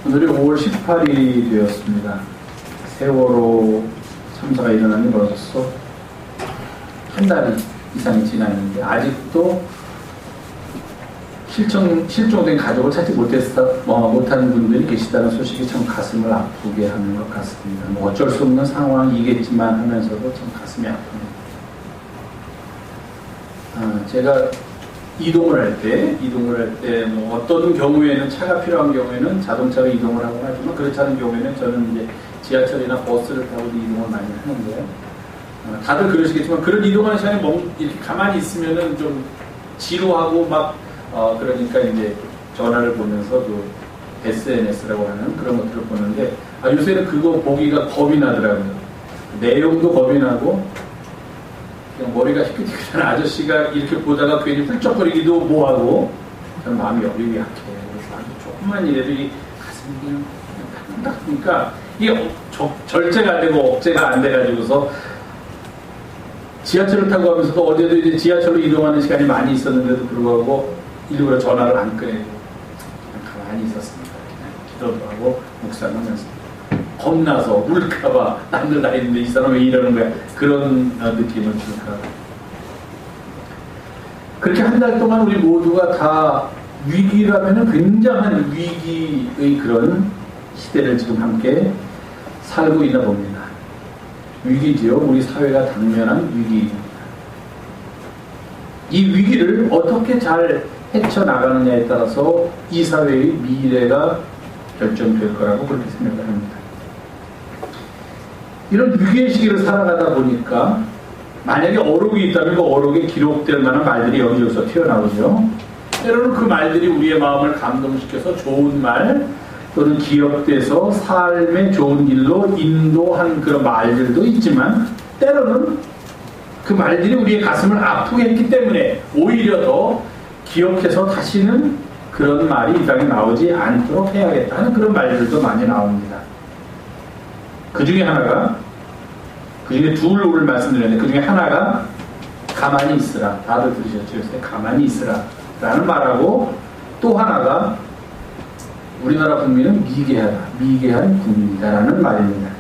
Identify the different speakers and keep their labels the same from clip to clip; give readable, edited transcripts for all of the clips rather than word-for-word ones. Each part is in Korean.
Speaker 1: 오늘이 5월 18일이 되었습니다. 세월호 참사가 일어난 지 벌써 한 달 이상이 지났는데 아직도 실종된 가족을 찾지 못하는 분들이 계시다는 소식이 참 가슴을 아프게 하는 것 같습니다. 뭐 어쩔 수 없는 상황이겠지만 하면서도 참 가슴이 아픕니다. 제가 이동을 할 때 뭐 어떤 경우에는 차가 필요한 경우에는 자동차로 이동을 하곤 하지만 그렇지 않은 경우에는 저는 이제 지하철이나 버스를 타고 이동을 많이 하는데요. 다들 그러시겠지만 그런 이동하는 시간에 이렇게 가만히 있으면은 좀 지루하고 막 그러니까 이제 전화를 보면서 그 SNS라고 하는 그런 것들을 보는데 요새는 그거 보기가 겁이 나더라고요. 내용도 겁이 나고 그냥 머리가 희끗희끗한 아저씨가 이렇게 보다가 괜히 훌쩍거리기도 뭐하고 저는 마음이 여리고 약해요. 그래서 아주 조금만 이래도 이 가슴이 그냥 딱 보니까 이게 절제가 안 되고 억제가 안 돼가지고서 지하철을 타고 가면서도 어제도 이제 지하철로 이동하는 시간이 많이 있었는데도 불구하고 일부러 전화를 안 꺼내고 그냥 가만히 있었습니다. 그냥 기도도 하고 묵상하면서 겁나서 울까봐 남들 다 있는데 이 사람 왜 이러는 거야 그런 느낌을 줄까. 그렇게 한 달 동안 우리 모두가 다 위기라면 굉장한 위기의 그런 시대를 지금 함께 살고 있나 봅니다. 위기지요. 우리 사회가 당면한 위기입니다. 이 위기를 어떻게 잘 헤쳐나가느냐에 따라서 이 사회의 미래가 결정될 거라고 그렇게 생각을 합니다. 이런 위기의 시기를 살아가다 보니까 만약에 어록이 있다면 그 어록에 기록될 만한 말들이 여기저기서 튀어나오죠. 때로는 그 말들이 우리의 마음을 감동시켜서 좋은 말 또는 기억돼서 삶의 좋은 길로 인도한 그런 말들도 있지만 때로는 그 말들이 우리의 가슴을 아프게 했기 때문에 오히려 더 기억해서 다시는 그런 말이 이 땅에 나오지 않도록 해야겠다는 그런 말들도 많이 나옵니다. 그 중에 둘을 말씀드렸는데 그 중에 하나가 가만히 있으라. 다들 들으셨죠? 그래서 가만히 있으라 라는 말하고 또 하나가 우리나라 국민은 미개한 국민이다 라는 말입니다.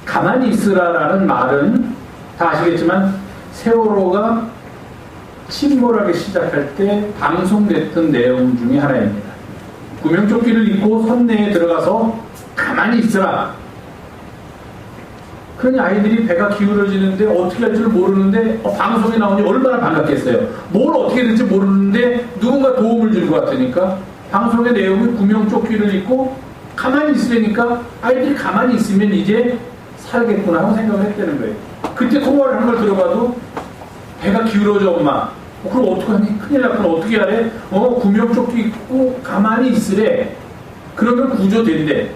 Speaker 1: 가만히 있으라라는 말은 다 아시겠지만 세월호가 침몰하기 시작할 때 방송됐던 내용 중에 하나입니다. 구명조끼를 입고 선내에 들어가서 가만히 있으라. 그러니 아이들이 배가 기울어지는데 어떻게 할 줄 모르는데 방송에 나오니 얼마나 반갑겠어요. 뭘 어떻게 될지 모르는데 누군가 도움을 줄 것 같으니까 방송의 내용은 구명조끼를 입고 가만히 있으니까 아이들이 가만히 있으면 이제 살겠구나 하고 생각을 했다는 거예요. 그때 통화를 한 걸 들어봐도 배가 기울어져 엄마. 그럼 어떡하니? 큰일 났구나. 어떻게 하래? 구명조끼 입고 가만히 있으래. 그러면 구조된대.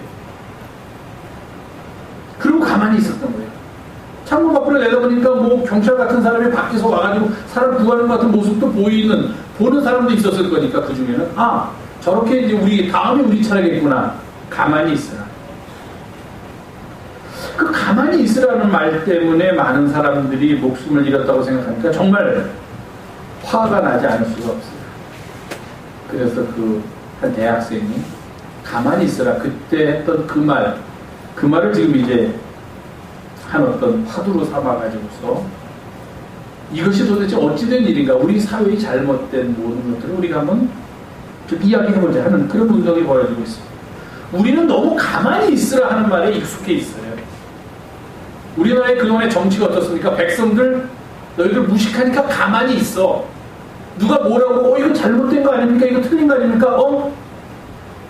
Speaker 1: 그리고 가만히 있었던 거예요. 창문 밖으로 내다보니까 뭐 경찰 같은 사람이 밖에서 와가지고 사람 구하는 것 같은 모습도 보는 사람도 있었을 거니까 그 중에는 저렇게 이제 다음에 우리 차례겠구나. 가만히 있으라. 그 가만히 있으라는 말 때문에 많은 사람들이 목숨을 잃었다고 생각하니까 정말 화가 나지 않을 수가 없어요. 그래서 한 대학생이 가만히 있으라. 그때 했던 그 말을 지금 이제 한 어떤 화두로 삼아가지고서 이것이 도대체 어찌된 일인가, 우리 사회의 잘못된 모든 것들을 우리가 한번 좀 이야기해보자 하는 그런 운동이 벌어지고 있습니다. 우리는 너무 가만히 있으라 하는 말에 익숙해 있어요. 우리나라의 그동안의 정치가 어떻습니까? 백성들 너희들 무식하니까 가만히 있어. 누가 뭐라고 이거 잘못된 거 아닙니까? 이거 틀린 거 아닙니까?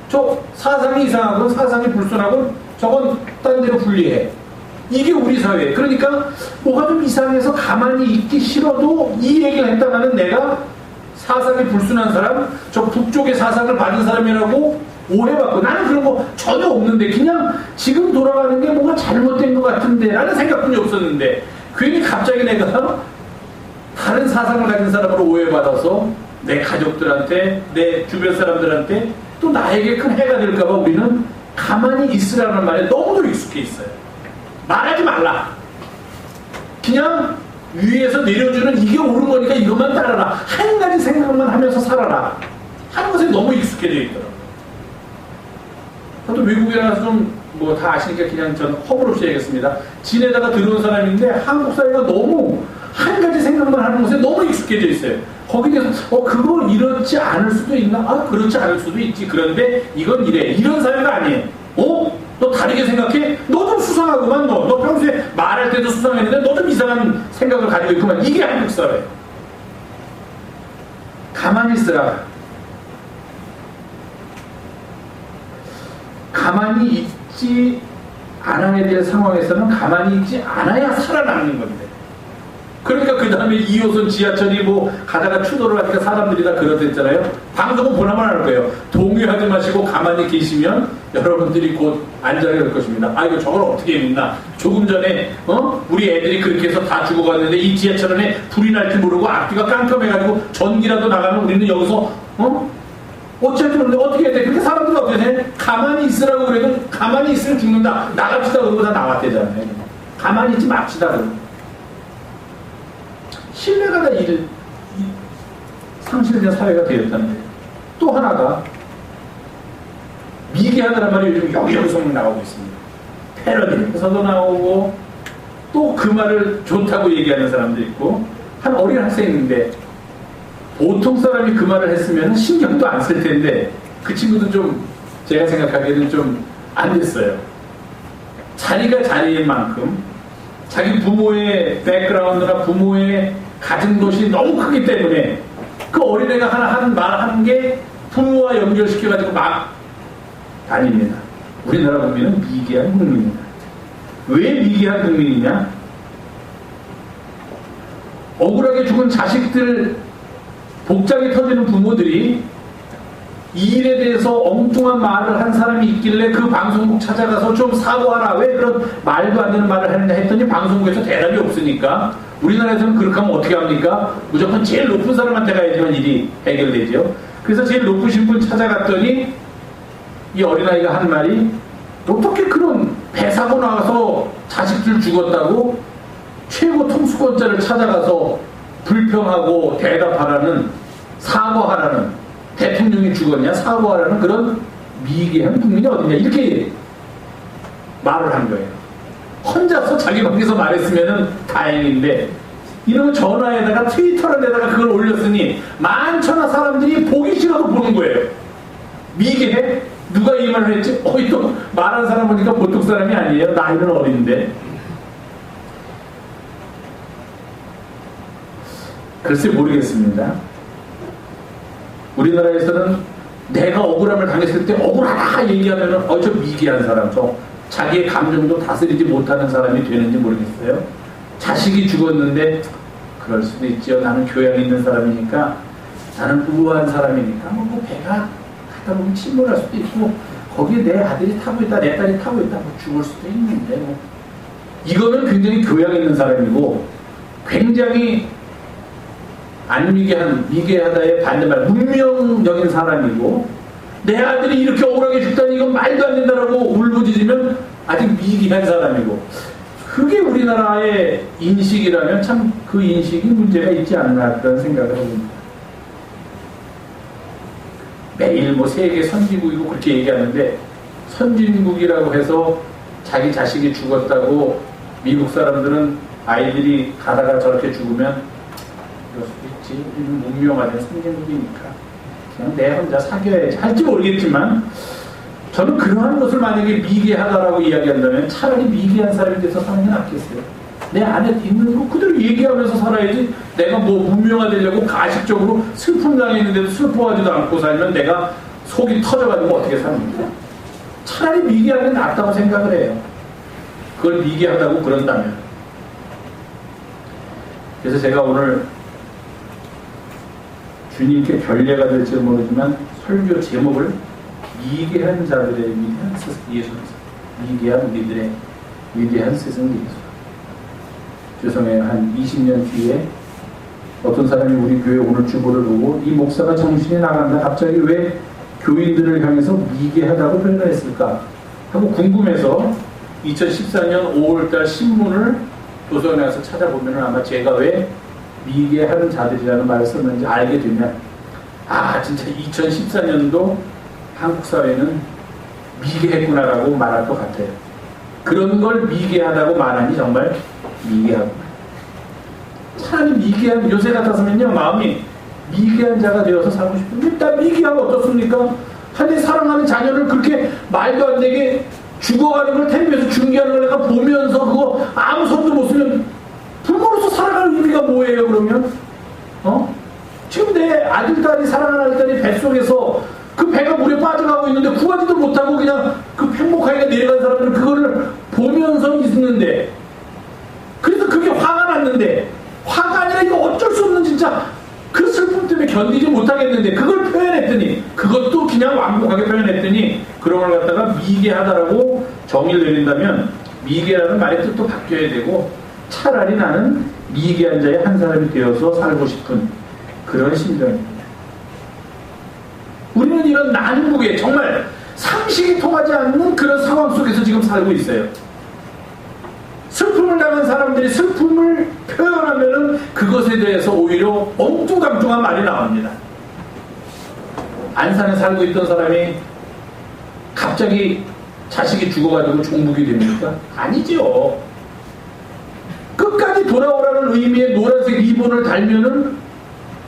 Speaker 1: 저 사상이 이상하고 사상이 불순하고 저건 딴 데로 분리해. 이게 우리 사회. 그러니까 뭐가 좀 이상해서 가만히 있기 싫어도 이 얘기를 했다가는 내가 사상이 불순한 사람, 저 북쪽의 사상을 받은 사람이라고 오해받고, 나는 그런 거 전혀 없는데 그냥 지금 돌아가는 게 뭔가 잘못된 것 같은데 라는 생각뿐이 없었는데 괜히 갑자기 내가 다른 사상을 가진 사람으로 오해받아서 내 가족들한테, 내 주변 사람들한테 또 나에게 큰 해가 될까봐 우리는 가만히 있으라는 말에 너무도 익숙해 있어요. 말하지 말라. 그냥 위에서 내려주는 이게 옳은 거니까 이것만 따라라. 한 가지 생각만 하면서 살아라 하는 것에 너무 익숙해져 있더라고요. 외국에 나가서 좀 뭐 다 아시니까 그냥 전 허물 없이 얘기했습니다. 지내다가 들어온 사람인데 한국 사회가 너무 한 가지 생각만 하는 것에 너무 익숙해져 있어요. 거기에 대해서 그거 이렇지 않을 수도 있나? 그렇지 않을 수도 있지. 그런데 이건 이래. 이런 사회가 아니에요. 너 다르게 생각해? 너 좀 수상하구만. 너 평소에 말할 때도 수상했는데 너 좀 이상한 생각을 가지고 있구만. 이게 한국 사회. 가만히 있으라. 가만히 있지 않아야 될 상황에서는 가만히 있지 않아야 살아남는 건데. 그러니까 그 다음에 2호선 지하철이 뭐 가다가 추돌을 하니까 사람들이 다 그러댔잖아요. 방송은 보나만 할 거예요. 동요하지 마시고 가만히 계시면 여러분들이 곧 안전하게 될 것입니다. 이거 저걸 어떻게 믿나. 조금 전에 우리 애들이 그렇게 해서 다 죽어갔는데 이 지하철 안에 불이 날 줄 모르고 앞뒤가 깜깜해가지고 전기라도 나가면 우리는 여기서 어쨌든 그런데 어떻게 해야 돼? 그렇게 사람들은 어떻게 돼? 가만히 있으라고 그래도 가만히 있으면 죽는다. 나갑시다 그러고 다 나왔대잖아요. 가만히 있지 맙시다 그러고. 신뢰가 다 상실된 사회가 되었다는 거예요. 또 하나가 미개하다는 말이 요즘 여기저기서 나오고 있습니다. 패러디에서도 나오고 또 그 말을 좋다고 얘기하는 사람도 있고 한 어린 학생인데 보통 사람이 그 말을 했으면 신경도 안 쓸 텐데 그 친구도 좀 제가 생각하기에는 좀 안 됐어요. 자리가 자리인 만큼 자기 부모의 백그라운드나 부모의 가진 것이 너무 크기 때문에 그 어린애가 하는 말 하는 게 부모와 연결시켜가지고 막 다닙니다. 우리나라 국민은 미개한 국민입니다. 왜 미개한 국민이냐? 억울하게 죽은 자식들 복장이 터지는 부모들이 이 일에 대해서 엉뚱한 말을 한 사람이 있길래 그 방송국 찾아가서 좀 사과하라. 왜 그런 말도 안 되는 말을 하느냐 했더니 방송국에서 대답이 없으니까 우리나라에서는 그렇게 하면 어떻게 합니까? 무조건 제일 높은 사람한테 가야지만 일이 해결되죠. 그래서 제일 높으신 분 찾아갔더니 이 어린아이가 한 말이 어떻게 그런 배 사고 나와서 자식들 죽었다고 최고 통수권자를 찾아가서 불평하고 대답하라는 사과하라는 대통령이 죽었냐 사과하라는 그런 미개한 국민이 어디냐 이렇게 말을 한 거예요. 혼자서 자기 방에서 말했으면 다행인데 이런 전화에다가 트위터에다가 그걸 올렸으니 만천하 사람들이 보기 싫어도 보는 거예요. 미개해? 누가 이 말을 했지? 또 말한 사람 보니까 보통 사람이 아니에요. 나이는 어린데. 글쎄 모르겠습니다. 우리나라에서는 내가 억울함을 당했을 때 억울하다 얘기하면 저 미개한 사람, 저 자기의 감정도 다스리지 못하는 사람이 되는지 모르겠어요. 자식이 죽었는데 그럴 수도 있죠. 나는 교양 있는 사람이니까 나는 우아한 사람이니까 뭐 배가 가다 보면 침몰할 수도 있고 거기에 내 아들이 타고 있다 내 딸이 타고 있다 뭐 죽을 수도 있는데 뭐. 이거는 굉장히 교양 있는 사람이고 굉장히 안 미개하다의 반대말 문명적인 사람이고 내 아들이 이렇게 억울하게 죽다니 이건 말도 안 된다라고 울부짖으면 아직 미개한 사람이고 그게 우리나라의 인식이라면 참 그 인식이 문제가 있지 않나 그런 생각을 합니다. 매일 뭐 세계 선진국이고 그렇게 얘기하는데 선진국이라고 해서 자기 자식이 죽었다고 미국 사람들은 아이들이 가다가 저렇게 죽으면 그럴 수도 있지. 우리는 문명화된 선진국이니까 그냥 내 혼자 사귀어야지 할지 모르겠지만 저는 그러한 것을 만약에 미개하다라고 이야기한다면 차라리 미개한 사람이 돼서 사는 게 낫겠어요. 내 안에 있는 거 그대로 얘기하면서 살아야지 내가 뭐 문명화되려고 가식적으로 슬픔 당했는데도 슬퍼하지도 않고 살면 내가 속이 터져가지고 어떻게 삽니까? 차라리 미개하는 게 낫다고 생각을 해요. 그걸 미개하다고 그런다면. 그래서 제가 오늘 주님께 결례가 될지 모르지만 설교 제목을 미개한 자들의 위대한 스승 예수 미개한 우리들의 위대한 스승 예수. 죄송해요. 한 20년 뒤에 어떤 사람이 우리 교회 오늘 주보를 보고 이 목사가 정신이 나간다. 갑자기 왜 교인들을 향해서 미개하다고 표현을 했을까 하고 궁금해서 2014년 5월달 신문을 도서관에 가서 찾아보면 아마 제가 왜 미개하는 자들이라는 말을 썼는지 알게 되면 진짜 2014년도 한국 사회는 미개했구나라고 말할 것 같아요. 그런 걸 미개하다고 말하니 정말 미개하구나. 차라리 미개한, 요새 같았으면요, 마음이 미개한 자가 되어서 살고 싶은데, 일단 미개하면 어떻습니까? 한데 사랑하는 자녀를 그렇게 말도 안 되게 죽어가는 걸 텔레비에서 중계하는 걸 내가 보면서 그거 아무 손도 못 쓰면 부모로서 살아갈 의미가 뭐예요, 그러면? 지금 내 아들, 딸이, 사랑하는 아들, 딸이 뱃속에서 그 배가 물에 빠져가고 있는데 구하지도 못하고 그냥 그 행복하게 내려간 사람들은 그거를 보면서 있는데, 그래서 그게 화가 났는데, 화가 아니라 이거 어쩔 수 없는 진짜 그 슬픔 때문에 견디지 못하겠는데 그걸 표현했더니, 그것도 그냥 완곡하게 표현했더니 그런 걸 갖다가 미개하다라고 정의를 내린다면 미개라는 말의 뜻도 바뀌어야 되고, 차라리 나는 미개한 자의 한 사람이 되어서 살고 싶은 그런 심정입니다. 우리는 이런 난국에 정말 상식이 통하지 않는 그런 상황 속에서 지금 살고 있어요. 슬픔을 당한 사람들이 슬픔을 표현하면은 그것에 대해서 오히려 엉뚱감뚱한 말이 나옵니다. 안산에 살고 있던 사람이 갑자기 자식이 죽어가지고 종북이 됩니까? 아니죠. 끝까지 돌아오라는 의미의 노란색 리본을 달면은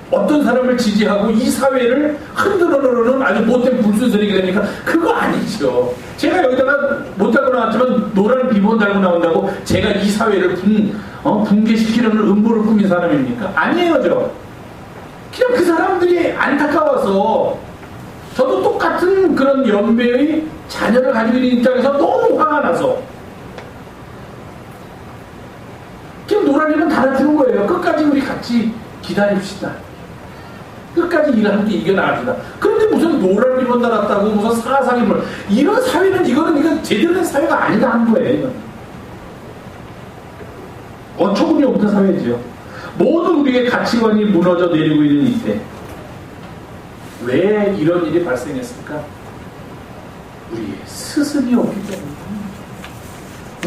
Speaker 1: 어떤 사람을 지지하고 이 사회를 흔들어놓는 아주 못된 불순서리게 되니까 그거 아니죠. 제가 여기다가 못 달고 나왔지만 노란 리본 달고 나온다고 제가 이 사회를 붕괴시키려는 음모를 꾸민 사람입니까? 아니에요. 그냥 그 사람들이 안타까워서, 저도 똑같은 그런 연배의 자녀를 가지고 있는 입장에서 너무 화가 나서 그냥 노란 리본 달아주는 거예요. 끝까지 우리 같이 기다립시다. 끝까지 일을 함께 이겨나갑시다. 그런데 무슨 노란 리본 달았다고 무슨 사상이 뭘, 이런 사회는 이건 제대로 된 사회가 아니다 하는 거예요. 이건 어처구니 없는 사회지요. 모든 우리의 가치관이 무너져 내리고 있는 이때 왜 이런 일이 발생했을까? 우리의 스승이 없기 때문입니다.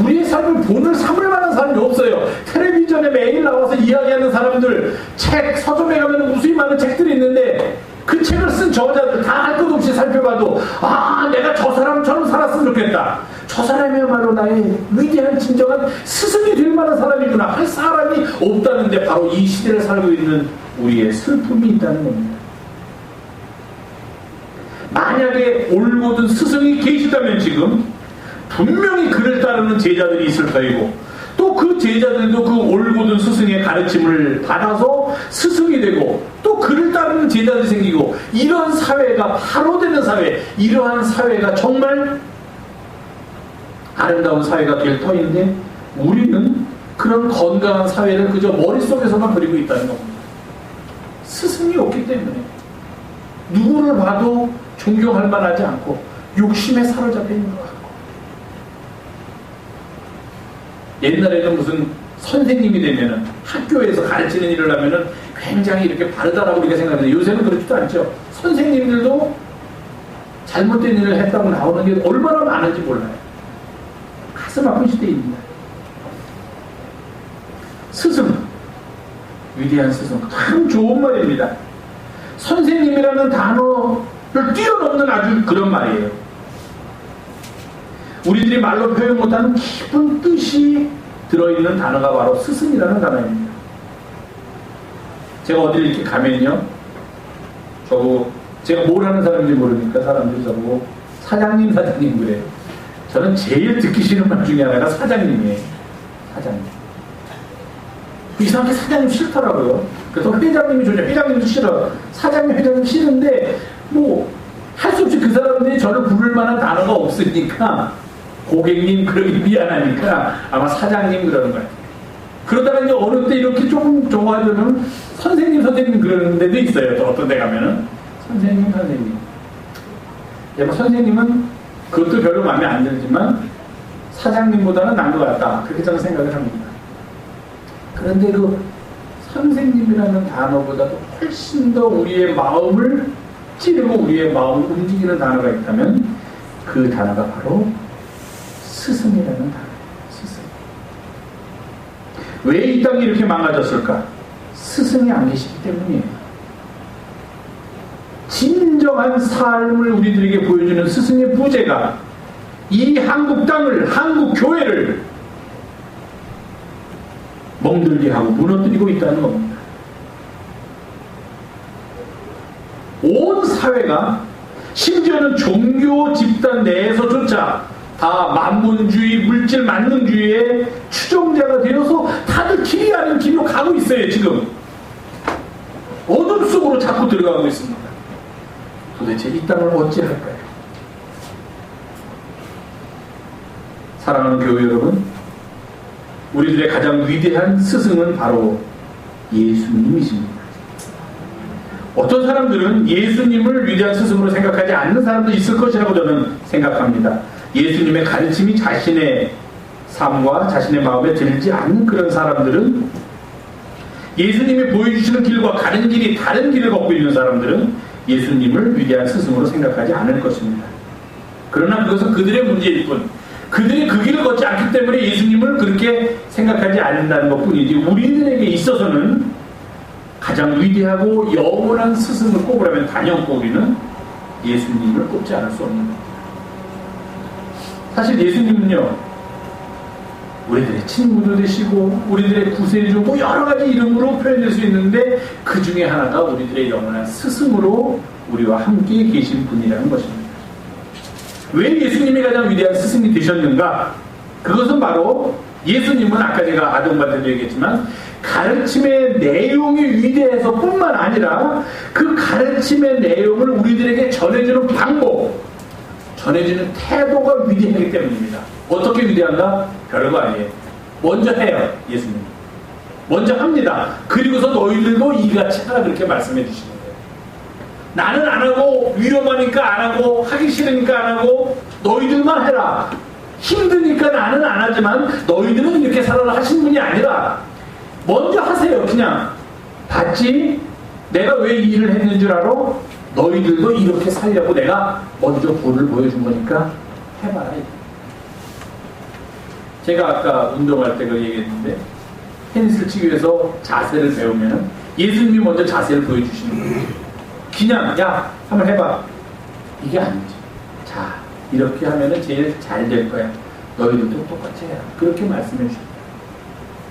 Speaker 1: 우리의 삶을 본을 삼을 만한 사람이 없어요. 텔레비전에 매일 나와서 이야기하는 사람들, 책, 서점에 가면 무수히 많은 책들이 있는데 그 책을 쓴 저자들 다 할 것 없이 살펴봐도 내가 저 사람처럼 살았으면 좋겠다. 저 사람이야말로 나의 위대한 진정한 스승이 될 만한 사람이구나 할 사람이 없다는데 바로 이 시대를 살고 있는 우리의 슬픔이 있다는 겁니다. 만약에 올곧은 스승이 계시다면 지금 분명히 그를 따르는 제자들이 있을 터이고, 또 그 제자들도 그 올곧은 스승의 가르침을 받아서 스승이 되고, 또 그를 따르는 제자들이 생기고, 이런 사회가 바로 되는 사회, 이러한 사회가 정말 아름다운 사회가 될 터인데, 우리는 그런 건강한 사회를 그저 머릿속에서만 그리고 있다는 겁니다. 스승이 없기 때문에 누구를 봐도 존경할 만하지 않고 욕심에 사로잡혀 있는 것 같아요. 옛날에는 무슨 선생님이 되면은 학교에서 가르치는 일을 하면은 굉장히 이렇게 바르다라고 우리가 생각하는데 요새는 그렇지도 않죠. 선생님들도 잘못된 일을 했다고 나오는 게 얼마나 많은지 몰라요. 가슴 아픈 시대입니다. 스승, 위대한 스승, 참 좋은 말입니다. 선생님이라는 단어를 뛰어넘는 아주 그런 말이에요. 우리들이 말로 표현 못하는 깊은 뜻이 들어있는 단어가 바로 스승이라는 단어입니다. 제가 어디를 이렇게 가면요, 제가 뭘 하는 사람인지 모르니까 사람들이 저보고 사장님 그래요. 저는 제일 듣기 싫은 말 중에 하나가 사장님이에요. 사장님. 이상하게 사장님 싫더라고요. 그래서 회장님이 좋죠. 회장님도 싫어. 사장님, 회장님 싫은데 할 수 없이 그 사람들이 저를 부를 만한 단어가 없으니까 고객님 그러기 미안하니까 아마 사장님 그러는 거예요. 그러다가 이제 어느 때 이렇게 조금 좋아하면 선생님 그러는 데도 있어요. 또 어떤 데 가면은 선생님. 선생님은 그것도 별로 마음에 안 들지만 사장님보다는 나은 것 같다. 그렇게 저는 생각을 합니다. 그런데 그 선생님이라는 단어보다도 훨씬 더 우리의 마음을 찌르고 우리의 마음을 움직이는 단어가 있다면 그 단어가 바로 스승이라는 단어예요. 스승. 왜 이 땅이 이렇게 망가졌을까? 스승이 안 계시기 때문이에요. 진정한 삶을 우리들에게 보여주는 스승의 부재가 이 한국 땅을, 한국 교회를 멍들게 하고 무너뜨리고 있다는 겁니다. 온 사회가, 심지어는 종교 집단 내에서조차 다 만문주의, 물질 만능주의의 추종자가 되어서 다들 길이 아닌 길로 가고 있어요. 지금 어둠 속으로 자꾸 들어가고 있습니다. 도대체 이 땅을 어찌할까요? 사랑하는 교회 여러분, 우리들의 가장 위대한 스승은 바로 예수님이십니다. 어떤 사람들은 예수님을 위대한 스승으로 생각하지 않는 사람도 있을 것이라고 저는 생각합니다. 예수님의 가르침이 자신의 삶과 자신의 마음에 들지 않는 그런 사람들은, 예수님이 보여주시는 길과 가는 길이 다른 길을 걷고 있는 사람들은 예수님을 위대한 스승으로 생각하지 않을 것입니다. 그러나 그것은 그들의 문제일 뿐, 그들이 그 길을 걷지 않기 때문에 예수님을 그렇게 생각하지 않는다는 것뿐이지, 우리들에게 있어서는 가장 위대하고 영원한 스승을 꼽으라면 단연코 우리는 예수님을 꼽지 않을 수 없는 겁니다. 사실 예수님은요, 우리들의 친구도 되시고 우리들의 구세주, 뭐 여러 가지 이름으로 표현될 수 있는데 그 중에 하나가 우리들의 영원한 스승으로 우리와 함께 계신 분이라는 것입니다. 왜 예수님이 가장 위대한 스승이 되셨는가? 그것은 바로, 예수님은 아까 제가 아동반대도 얘기했지만 가르침의 내용이 위대해서 뿐만 아니라 그 가르침의 내용을 우리들에게 전해주는 방법, 전해주는 태도가 위대하기 때문입니다. 어떻게 위대한가? 별거 아니에요. 먼저 해요. 예수님 먼저 합니다. 그리고서 너희들도 이같이 하라, 그렇게 말씀해 주시는 거예요. 나는 안 하고, 위험하니까 안 하고, 하기 싫으니까 안 하고, 너희들만 해라, 힘드니까 나는 안 하지만 너희들은 이렇게 살아라 하신 분이 아니라 먼저 하세요. 그냥 봤지? 내가 왜 이 일을 했는 줄 알아? 너희들도 이렇게 살려고 내가 먼저 본을 보여준 거니까 해봐라. 제가 아까 운동할 때 그 얘기했는데, 테니스를 치기 위해서 자세를 배우면 예수님이 먼저 자세를 보여주시는 거예요. 그냥 야 한번 해봐, 이게 아니지. 자, 이렇게 하면은 제일 잘 될 거야. 너희들도 똑같이 해라, 그렇게 말씀해 주십니다.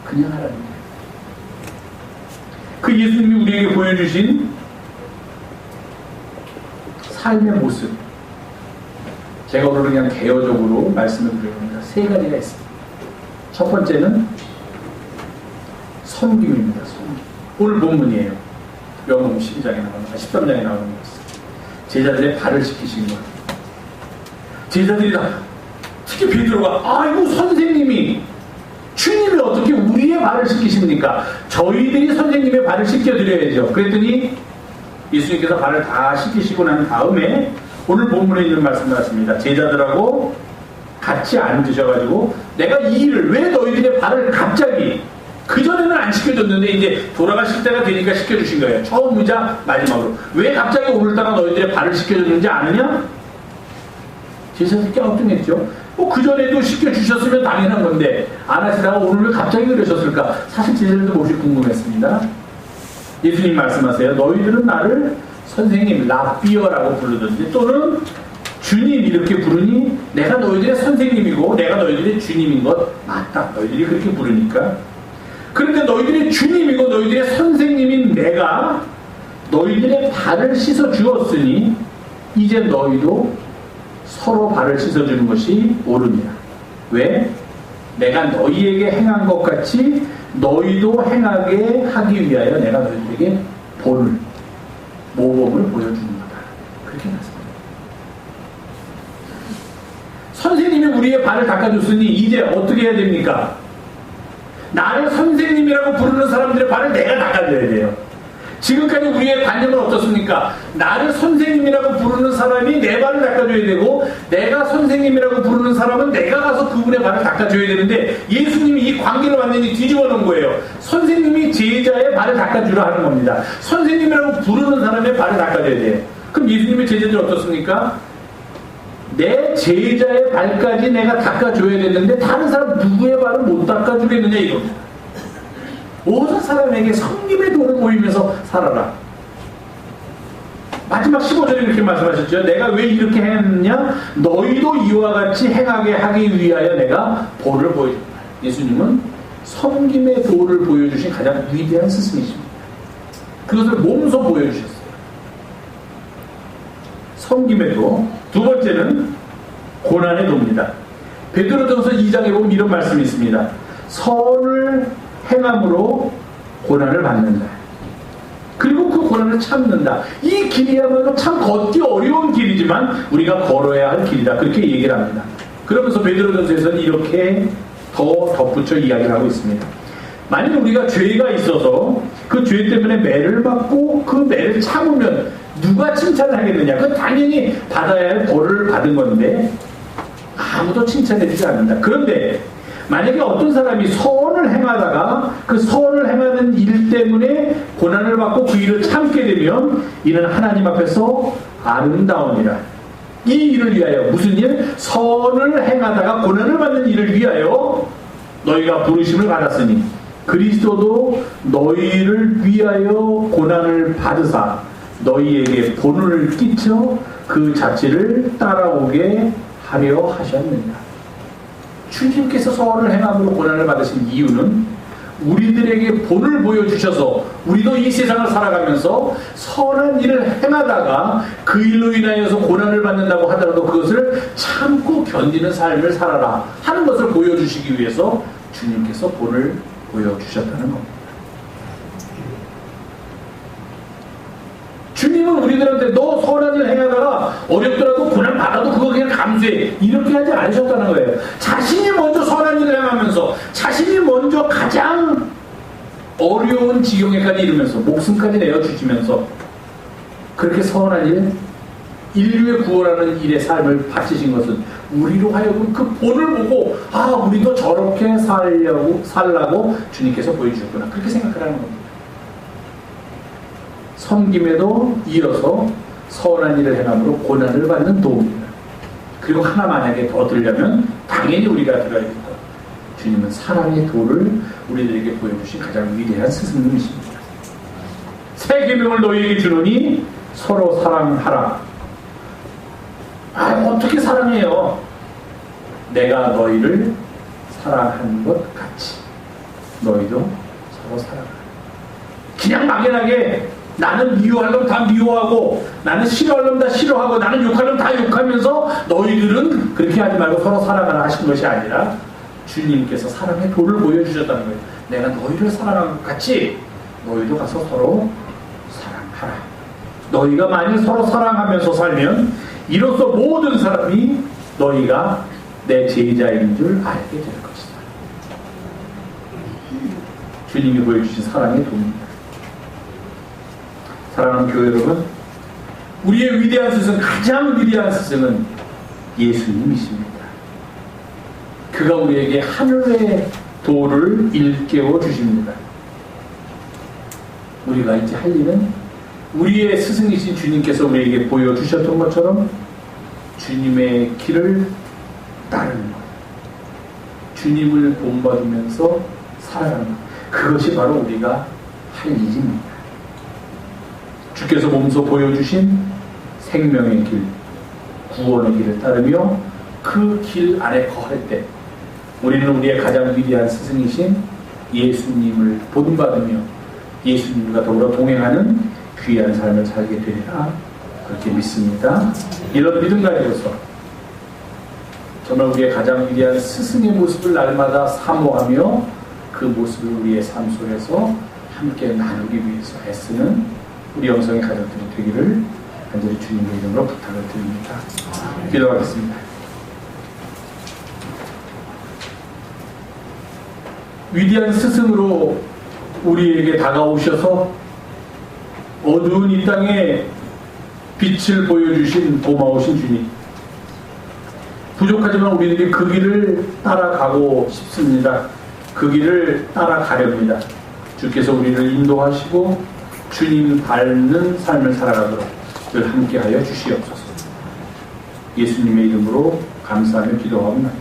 Speaker 1: 그냥 하라는 거예요. 그 예수님이 우리에게 보여주신 삶의 모습, 제가 오늘 그냥 개요적으로 말씀을 드려봅니다. 세 가지가 있습니다. 첫 번째는 섬김입니다. 섬김. 오늘 본문이에요. 요한복음 12장에 나오는, 13장에 나오는 것입니다. 제자들의 발을 씻기신 거예요. 제자들이 다, 특히 베드로가, 아이고 선생님이, 주님이 어떻게 우리의 발을 씻기십니까? 저희들이 선생님의 발을 씻겨드려야죠. 그랬더니 예수님께서 발을 다 씻기시고 난 다음에 오늘 본문에 있는 말씀을 하십니다. 제자들하고 같이 앉으셔가지고, 내가 이 일을, 왜 너희들의 발을 갑자기, 그전에는 안 씻겨줬는데 이제 돌아가실 때가 되니까 씻겨주신 거예요. 처음이자 마지막으로. 왜 갑자기 오늘따라 너희들의 발을 씻겨줬는지 아느냐? 제자들이 갸우뚱했죠. 뭐 그전에도 씻겨주셨으면 당연한 건데 안 하시다가 오늘 왜 갑자기 그러셨을까? 사실 제자들도 몹시 궁금했습니다. 예수님 말씀하세요. 너희들은 나를 선생님, 라비어라고 부르던데, 또는 주님 이렇게 부르니 내가 너희들의 선생님이고 내가 너희들의 주님인 것 맞다. 너희들이 그렇게 부르니까. 그런데 너희들의 주님이고 너희들의 선생님인 내가 너희들의 발을 씻어 주었으니 이제 너희도 서로 발을 씻어주는 것이 옳으니라. 왜? 내가 너희에게 행한 것 같이 너희도 행하게 하기 위하여 내가 너희들에게 본을, 모범을 보여주는 거다. 그렇게 말씀합니다. 선생님이 우리의 발을 닦아줬으니 이제 어떻게 해야 됩니까? 나를 선생님이라고 부르는 사람들의 발을 내가 닦아줘야 돼요. 지금까지 우리의 관념은 어떻습니까? 나를 선생님이라고 부르는 사람이 내 발을 닦아줘야 되고, 내가 선생님이라고 부르는 사람은 내가 가서 그분의 발을 닦아줘야 되는데, 예수님이 이 관계를 완전히 뒤집어 놓은 거예요. 선생님이 제자의 발을 닦아주라 하는 겁니다. 선생님이라고 부르는 사람의 발을 닦아줘야 돼요. 그럼 예수님의 제자들이 어떻습니까? 내 제자의 발까지 내가 닦아줘야 되는데 다른 사람 누구의 발을 못 닦아주겠느냐 이겁니다. 모든 사람에게 성김의 돈을 모이면서 살아라. 마지막 15절에 이렇게 말씀하셨죠. 내가 왜 이렇게 했느냐? 너희도 이와 같이 행하게 하기 위하여 내가 본을 보여준다. 예수님은 섬김의 도를 보여주신 가장 위대한 스승이십니다. 그것을 몸소 보여주셨어요. 섬김의 도. 두 번째는 고난의 도입니다. 베드로전서 2장에 보면 이런 말씀이 있습니다. 선을 행함으로 고난을 받는다. 그리고 그 고난을 참는다. 이 길이야말로 참 걷기 어려운 길이지만 우리가 걸어야 할 길이다. 그렇게 얘기를 합니다. 그러면서 베드로전서에서는 이렇게 더 덧붙여 이야기를 하고 있습니다. 만약 우리가 죄가 있어서 그 죄 때문에 매를 받고 그 매를 참으면 누가 칭찬을 하겠느냐? 그건 당연히 받아야 할 벌을 받은 건데 아무도 칭찬해주지 않는다. 그런데 만약에 어떤 사람이 선을 행하다가 그 선을 행하는 일 때문에 고난을 받고 그 일을 참게 되면 이는 하나님 앞에서 아름다우니라. 이 일을 위하여 무슨 일? 선을 행하다가 고난을 받는 일을 위하여 너희가 부르심을 받았으니 그리스도도 너희를 위하여 고난을 받으사 너희에게 본을 끼쳐 그 자취를 따라오게 하려 하셨느니라. 주님께서 선을 행함으로 고난을 받으신 이유는 우리들에게 본을 보여주셔서 우리도 이 세상을 살아가면서 선한 일을 행하다가 그 일로 인하여서 고난을 받는다고 하더라도 그것을 참고 견디는 삶을 살아라 하는 것을 보여주시기 위해서 주님께서 본을 보여주셨다는 겁니다. 주님은 우리들한테 너 선한 일 행하다가 어렵더라도 고난 받아도 그거 그냥 감수해 이렇게 하지 않으셨다는 거예요. 자신이 먼저 선한 일을 행하면서 자신이 먼저 가장 어려운 지경에까지 이르면서 목숨까지 내어주시면서 그렇게 선한 일, 인류의 구원하는 일의 삶을 바치신 것은 우리로 하여금 그 본을 보고 아 우리도 저렇게 살라고 주님께서 보여주셨구나 그렇게 생각하라는 겁니다. 섬김에도 이어서 선한 일을 행함으로 고난을 받는 도입니다. 그리고 하나 만약에 더 들려면 당연히 우리가 들어야 될 것. 주님은 사랑의 도를 우리들에게 보여주신 가장 위대한 스승님이십니다. 새 계명을 너희에게 주노니 서로 사랑하라. 어떻게 사랑해요? 내가 너희를 사랑한 것 같이 너희도 서로 사랑하라. 그냥 막연하게 나는 미워하려면 다 미워하고 나는 싫어하려면 다 싫어하고 나는 욕하려면 다 욕하면서 너희들은 그렇게 하지 말고 서로 사랑하라 하신 것이 아니라 주님께서 사랑의 도를 보여주셨다는 거예요. 내가 너희를 사랑한 것 같이 너희도 가서 서로 사랑하라. 너희가 만일 서로 사랑하면서 살면 이로써 모든 사람이 너희가 내 제자인 줄 알게 될 것이다. 주님이 보여주신 사랑의 도입니다. 사랑하는 교회 여러분, 우리의 위대한 스승, 가장 위대한 스승은 예수님이십니다. 그가 우리에게 하늘의 도를 일깨워 주십니다. 우리가 이제 할 일은 우리의 스승이신 주님께서 우리에게 보여주셨던 것처럼 주님의 길을 따르는 것, 주님을 본받으면서 살아가는 것, 그것이 바로 우리가 할 일입니다. 주께서 몸소 보여주신 생명의 길, 구원의 길을 따르며 그 길 안에 거할 때 우리는 우리의 가장 위대한 스승이신 예수님을 본받으며 예수님과 더불어 동행하는 귀한 삶을 살게 되리라 그렇게 믿습니다. 이런 믿음 가지고서 정말 우리의 가장 위대한 스승의 모습을 날마다 사모하며 그 모습을 우리의 삶 속에서 함께 나누기 위해서 애쓰는 우리 영성의 가족들이 되기를 간절히 주님의 이름으로 부탁을 드립니다. 기도하겠습니다. 위대한 스승으로 우리에게 다가오셔서 어두운 이 땅에 빛을 보여주신 고마우신 주님, 부족하지만 우리들이 그 길을 따라가고 싶습니다. 그 길을 따라가렵니다. 주께서 우리를 인도하시고 주님 밟는 삶을 살아가도록 늘 함께하여 주시옵소서. 예수님의 이름으로 감사하며 기도하옵나이다.